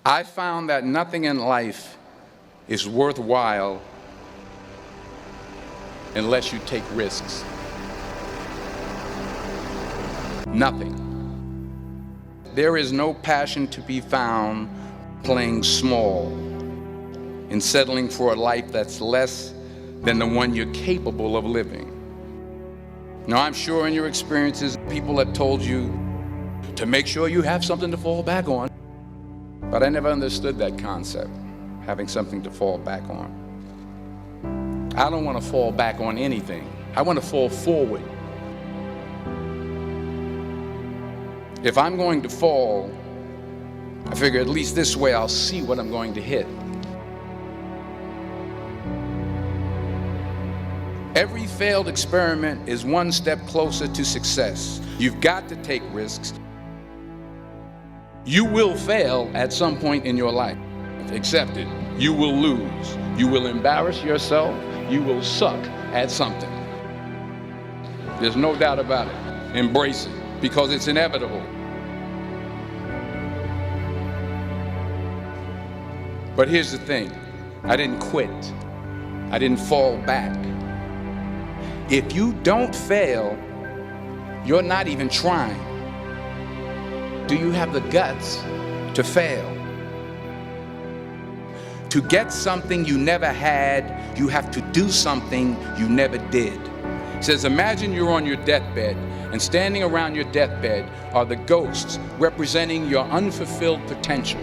I found that nothing in life is worthwhile unless you take risks. Nothing. There is no passion to be found playing small and settling for a life that's less than the one you're capable of living. Now, I'm sure in your experiences, people have told you to make sure you have something to fall back on. But I never understood that concept, having something to fall back on. I don't want to fall back on anything. I want to fall forward. If I'm going to fall, I figure at least this way I'll see what I'm going to hit. Every failed experiment is one step closer to success. You've got to take risks. You will fail at some point in your life. Accept it. You will lose. You will embarrass yourself. You will suck at something. There's no doubt about it. Embrace it, because it's inevitable. But here's the thing. I didn't quit. I didn't fall back. If you don't fail, you're not even trying. Do you have the guts to fail? To get something you never had, you have to do something you never did. It says, imagine you're on your deathbed, and standing around your deathbed are the ghosts representing your unfulfilled potential.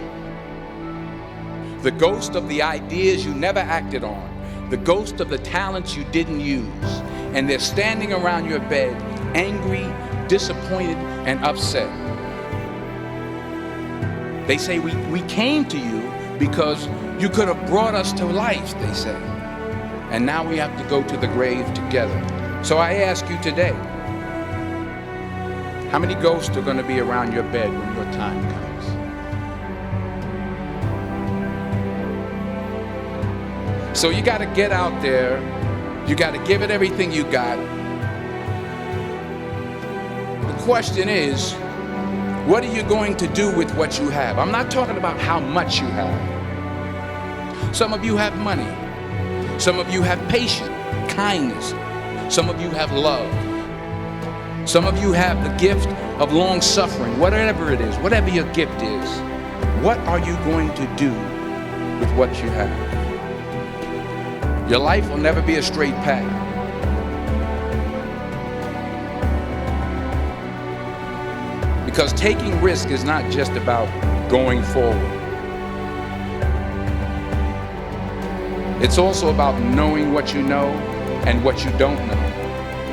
The ghost of the ideas you never acted on, the ghost of the talents you didn't use, and they're standing around your bed, angry, disappointed, and upset. They say, we came to you because you could have brought us to life, they say. And now we have to go to the grave together. So I ask you today, how many ghosts are going to be around your bed when your time comes? So you got to get out there. You got to give it everything you got. The question is, what are you going to do with what you have? I'm not talking about how much you have. Some of you have money. Some of you have patience, kindness. Some of you have love. Some of you have the gift of long suffering, whatever it is, whatever your gift is. What are you going to do with what you have? Your life will never be a straight path. Because taking risk is not just about going forward. It's also about knowing what you know and what you don't know.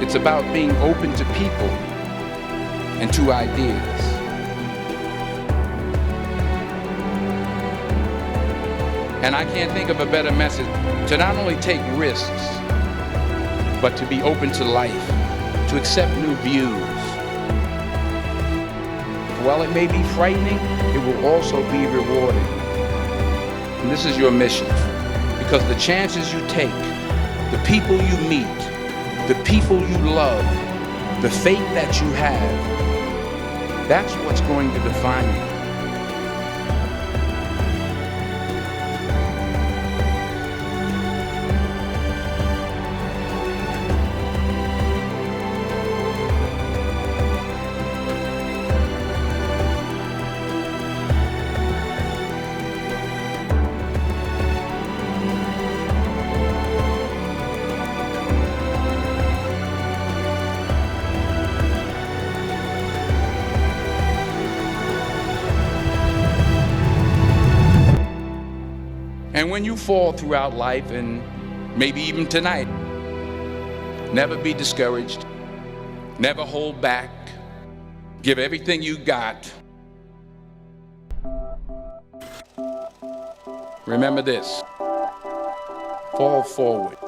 It's about being open to people and to ideas. And I can't think of a better message to not only take risks, but to be open to life, to accept new views. While it may be frightening, it will also be rewarding. And this is your mission, because the chances you take, the people you meet, the people you love, the faith that you have, that's what's going to define you. And when you fall throughout life, and maybe even tonight, never be discouraged, never hold back, give everything you got. Remember this, fall forward.